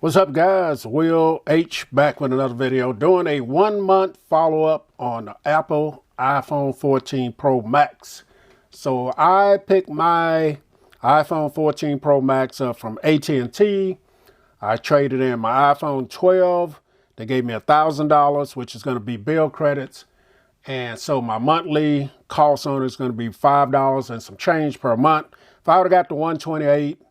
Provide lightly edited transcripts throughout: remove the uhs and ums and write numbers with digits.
What's up, guys? Will H back with another video, doing a 1-month follow-up on the Apple iPhone 14 Pro Max. So I picked my iPhone 14 Pro Max up from AT&T. I traded in my iPhone 12. They gave me $1,000, which is going to be bill credits. And so my monthly cost on it is going to be $5 and some change per month. If I would have got the 128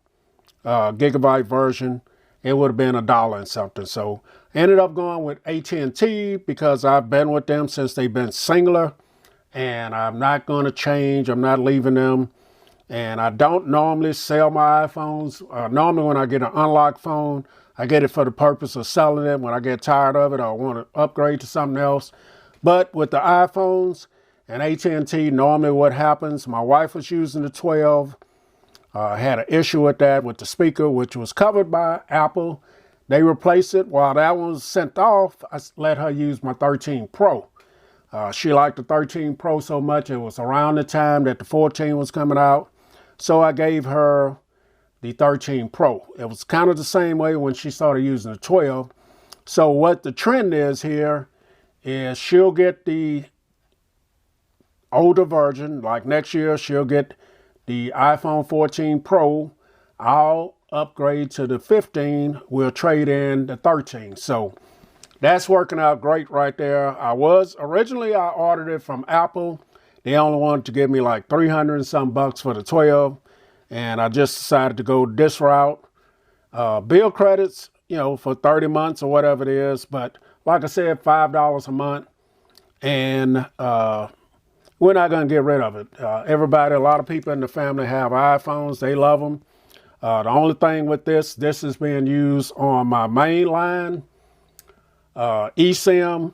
gigabyte version, it would have been $1 and something. So I ended up going with AT&T because I've been with them since they've been singular, and I'm not going to change. I'm not leaving them. And I don't normally sell my iPhones. Normally when I get an unlocked phone, I get it for the purpose of selling it when I get tired of it or want to upgrade to something else. But with the iPhones and AT&T, normally what happens, my wife was using the 12. I had an issue with that with the speaker, which was covered by Apple. They replaced it. While that one was sent off, I let her use my 13 Pro. She liked the 13 Pro so much, it was around the time that the 14 was coming out. So I gave her the 13 Pro. It was kind of the same way when she started using the 12. So what the trend is here is she'll get the older version. Like next year, she'll get the iPhone 14 Pro. I'll upgrade to the 15. We'll trade in the 13. So that's working out great right there. Originally I ordered it from Apple. They only wanted to give me like 300 and some bucks for the 12. And I just decided to go this route. Bill credits, for 30 months or whatever it is. But like I said, $5 a month. And we're not going to get rid of it. A lot of people in the family have iPhones. They love them. The only thing with this is being used on my main line, eSIM.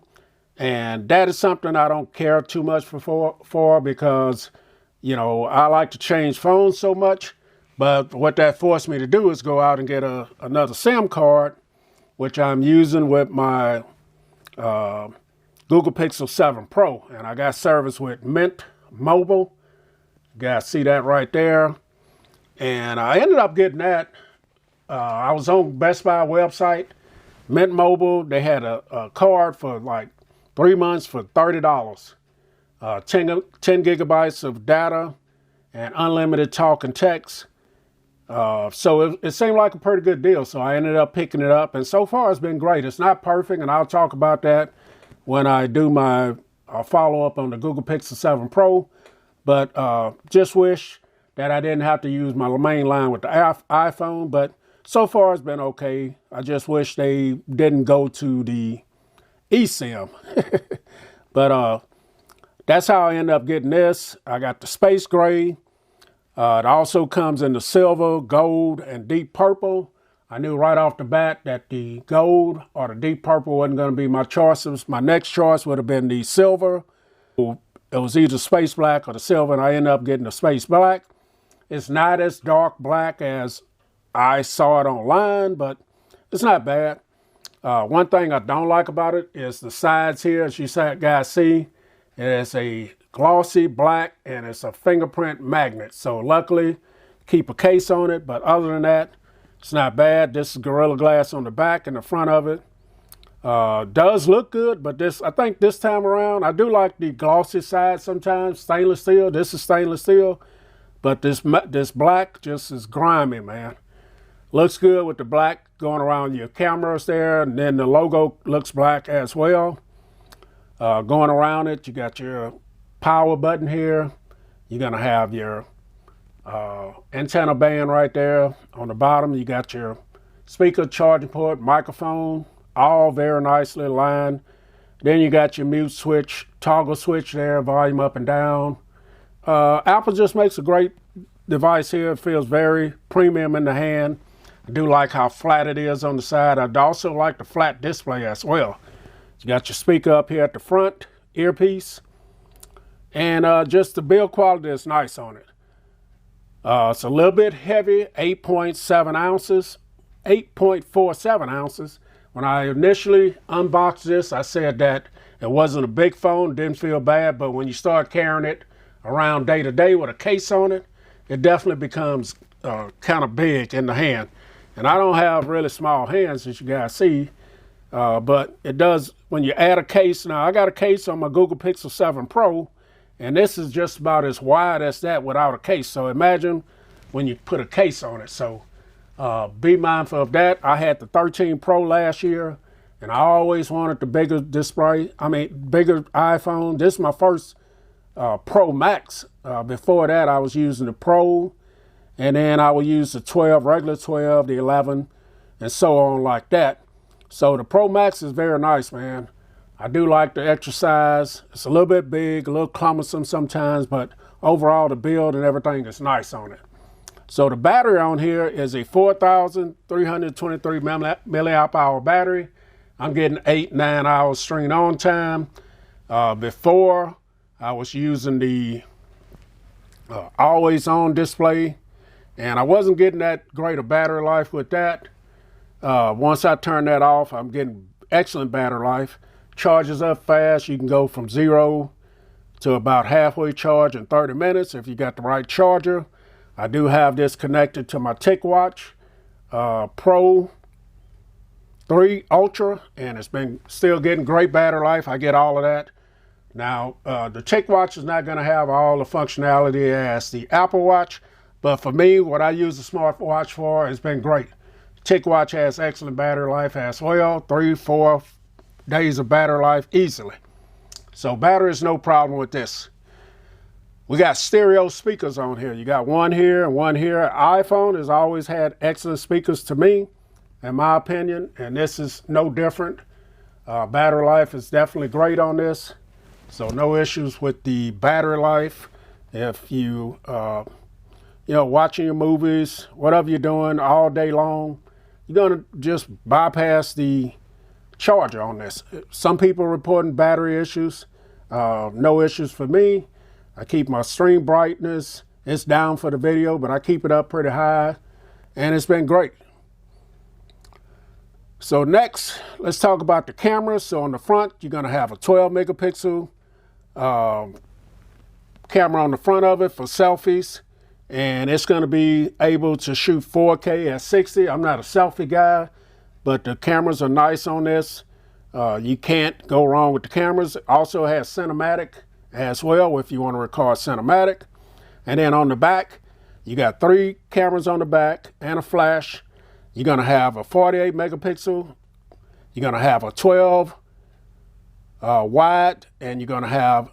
And that is something I don't care too much for because, I like to change phones so much. But what that forced me to do is go out and get another SIM card, which I'm using with my Google Pixel 7 Pro, and I got service with Mint Mobile. You guys see that right there. And I ended up getting that. I was on Best Buy website, Mint Mobile. They had a card for like 3 months for $30. 10 gigabytes of data and unlimited talk and text. So it seemed like a pretty good deal. So I ended up picking it up, and so far it's been great. It's not perfect, and I'll talk about that when I do my follow-up on the Google Pixel 7 Pro. But just wish that I didn't have to use my main line with the iPhone. But so far it's been okay. I just wish they didn't go to the eSIM. But that's how I ended up getting this. I got the space gray. It also comes in the silver, gold, and deep purple. I knew right off the bat that the gold or the deep purple wasn't going to be my choices. My next choice would have been the silver. It was either space black or the silver, and I ended up getting the space black. It's not as dark black as I saw it online, but it's not bad. One thing I don't like about it is the sides here. As you guys see, it's a glossy black, and it's a fingerprint magnet. So luckily, keep a case on it, but other than that, it's not bad. This is Gorilla Glass on the back and the front of it. Does look good, but I think this time around, I do like the glossy side sometimes. Stainless steel. This is stainless steel, but this black just is grimy, man. Looks good with the black going around your cameras there, and then the logo looks black as well. Going around it, you got your power button here. You're gonna have your antenna band right there. On the bottom, you got your speaker, charging port, microphone, all very nicely aligned. Then you got your mute switch, toggle switch there, volume up and down. Apple just makes a great device here. It feels very premium in the hand. I do like how flat it is on the side. I also like the flat display as well. You got your speaker up here at the front, earpiece. And just the build quality is nice on it. It's a little bit heavy, 8.7 ounces, 8.47 ounces. When I initially unboxed this, I said that it wasn't a big phone, didn't feel bad, but when you start carrying it around day to day with a case on it, it definitely becomes kind of big in the hand. And I don't have really small hands, as you guys see, but it does, when you add a case. Now, I got a case on my Google Pixel 7 Pro, and this is just about as wide as that without a case. So imagine when you put a case on it. So be mindful of that. I had the 13 Pro last year, and I always wanted the bigger display. Bigger iPhone. This is my first Pro Max. Before that, I was using the Pro, and then I would use the 12, regular 12, the 11, and so on like that. So the Pro Max is very nice, man. I do like the extra size. It's a little bit big, a little cumbersome sometimes, but overall the build and everything is nice on it. So the battery on here is a 4,323 milliamp hour battery. I'm getting 8-9 hours screen on time. Before, I was using the always on display, and I wasn't getting that great a battery life with that. Once I turn that off, I'm getting excellent battery life. Charges up fast. You can go from 0 to about halfway charge in 30 minutes if you got the right charger. I do have this connected to my TicWatch Pro 3 Ultra, and it's been still getting great battery life. I get all of that. Now, the TicWatch is not going to have all the functionality as the Apple Watch, but for me, what I use the smartwatch for has been great. TicWatch has excellent battery life as well, 3-4 days of battery life easily. So battery is no problem with this. We got stereo speakers on here. You got one here and one here. iPhone has always had excellent speakers to me, in my opinion, and this is no different. Battery life is definitely great on this, so no issues with the battery life. If you, watching your movies, whatever you're doing all day long, you're going to just bypass the charger on this. Some people are reporting battery issues. No issues for me. I keep my stream brightness. It's down for the video, but I keep it up pretty high, and it's been great. So next, let's talk about the camera. So on the front, you're going to have a 12 megapixel camera on the front of it for selfies, and it's going to be able to shoot 4K at 60. I'm not a selfie guy, but the cameras are nice on this. You can't go wrong with the cameras. It also has cinematic as well if you want to record cinematic. And then on the back, you got 3 cameras on the back and a flash. You're going to have a 48 megapixel. You're going to have a 12 wide, and you're going to have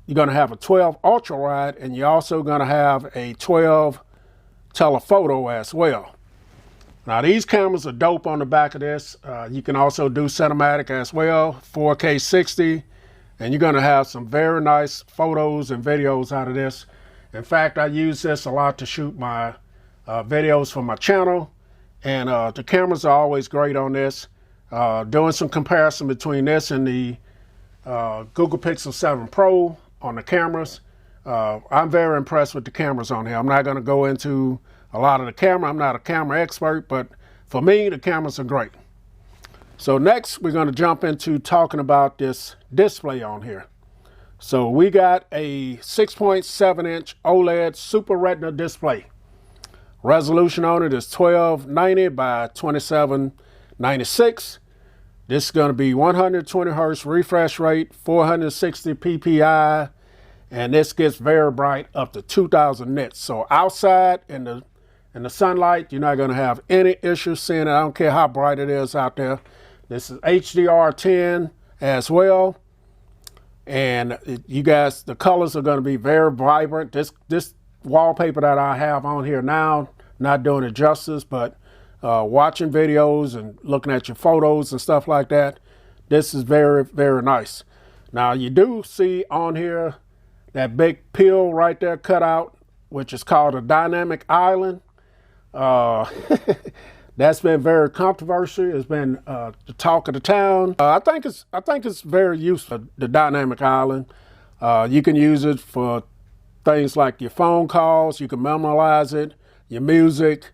a 12 ultra wide, and you're also going to have a 12 telephoto as well. Now these cameras are dope on the back of this. You can also do cinematic as well, 4K 60, and you're going to have some very nice photos and videos out of this. In fact, I use this a lot to shoot my videos for my channel, and the cameras are always great on this. Doing some comparison between this and the Google Pixel 7 Pro on the cameras, I'm very impressed with the cameras on here. I'm not going to go into a lot of the camera. I'm not a camera expert, but for me, the cameras are great. So next, we're going to jump into talking about this display on here. So we got a 6.7-inch OLED Super Retina display. Resolution on it is 1290 by 2796. This is going to be 120 hertz refresh rate, 460 ppi, and this gets very bright up to 2000 nits. So outside in the sunlight, you're not going to have any issues seeing it. I don't care how bright it is out there. This is HDR10 as well, and you guys, the colors are going to be very vibrant. This wallpaper that I have on here now, not doing it justice, but watching videos and looking at your photos and stuff like that, this is very, very nice. Now you do see on here that big pill right there cut out, which is called a dynamic island. That's been very controversial. It's been the talk of the town. I think it's very useful, the dynamic island. You can use it for things like your phone calls. You can memorize it, your music,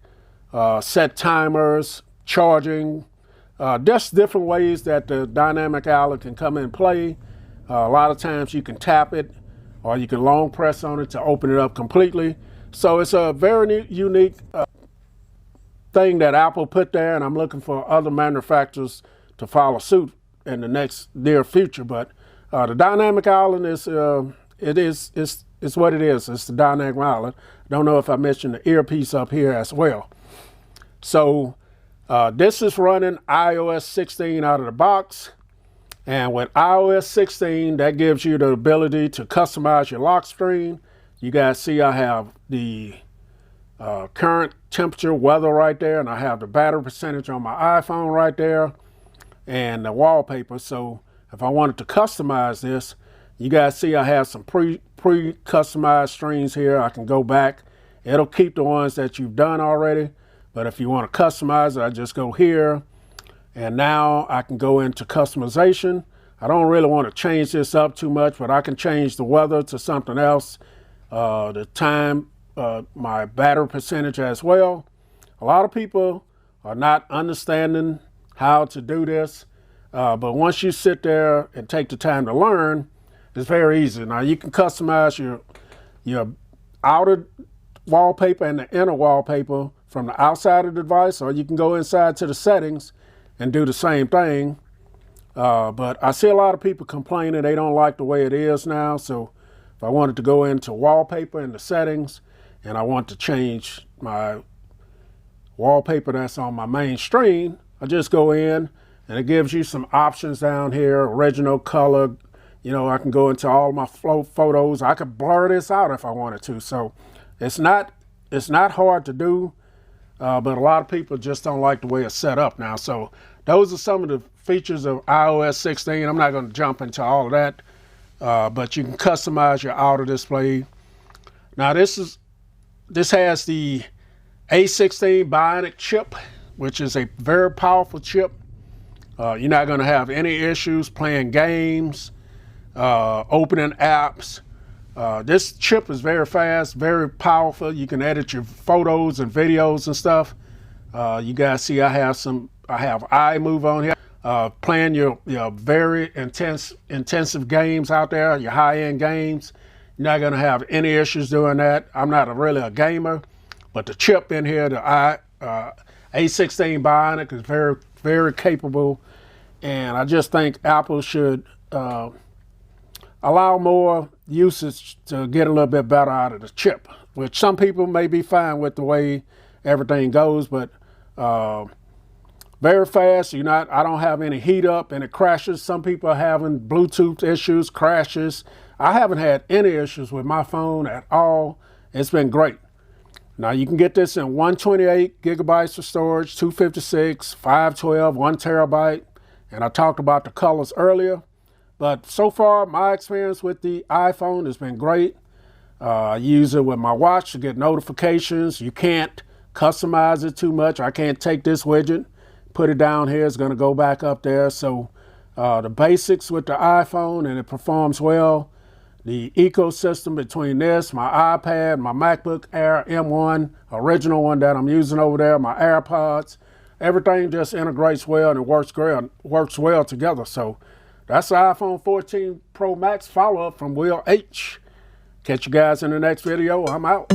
set timers, charging, just different ways that the dynamic island can come in play. A lot of times you can tap it, or you can long press on it to open it up completely. So it's a very unique thing that Apple put there, and I'm looking for other manufacturers to follow suit in the next near future. But the dynamic island is it's what it is. It's the dynamic island. Don't know if I mentioned the earpiece up here as well. So this is running iOS 16 out of the box. And with iOS 16, that gives you the ability to customize your lock screen. You guys see I have the current temperature, weather right there, and I have the battery percentage on my iPhone right there, and the wallpaper. So if I wanted to customize this, you guys see I have some pre-customized screens here. I can go back. It'll keep the ones that you've done already. But if you want to customize it, I just go here. And now I can go into customization. I don't really want to change this up too much, but I can change the weather to something else. The time, my battery percentage as well. A lot of people are not understanding how to do this. But once you sit there and take the time to learn, it's very easy. Now you can customize your outer wallpaper and the inner wallpaper from the outside of the device, or you can go inside to the settings and do the same thing. But I see a lot of people complaining they don't like the way it is now. So if I wanted to go into wallpaper in the settings and I want to change my wallpaper that's on my main screen, I just go in and it gives you some options down here, original color. You know, I can go into all my photos. I could blur this out if I wanted to. So it's not hard to do. But a lot of people just don't like the way it's set up now. So those are some of the features of iOS 16. I'm not going to jump into all of that, but you can customize your outer display. Now this has the A16 Bionic chip, which is a very powerful chip. You're not going to have any issues playing games, opening apps. This chip is very fast, very powerful. You can edit your photos and videos and stuff. You guys see I have iMove on here. Playing your very intensive games out there, your high-end games. You're not going to have any issues doing that. I'm not really a gamer, but the chip in here, the A16 Bionic, is very, very capable. And I just think Apple should allow more usage to get a little bit better out of the chip, which some people may be fine with the way everything goes, but very fast. I don't have any heat up and it crashes. Some people are having Bluetooth issues, crashes. I haven't had any issues with my phone at all. It's been great. Now you can get this in 128 gigabytes of storage, 256, 512, 1 terabyte. And I talked about the colors earlier. But so far, my experience with the iPhone has been great. I use it with my watch to get notifications. You can't customize it too much. I can't take this widget, put it down here. It's going to go back up there. So the basics with the iPhone, and it performs well. The ecosystem between this, my iPad, my MacBook Air M1, original one that I'm using over there, my AirPods, everything just integrates well and it works well together. So that's the iPhone 14 Pro Max follow-up from Will H. Catch you guys in the next video. I'm out.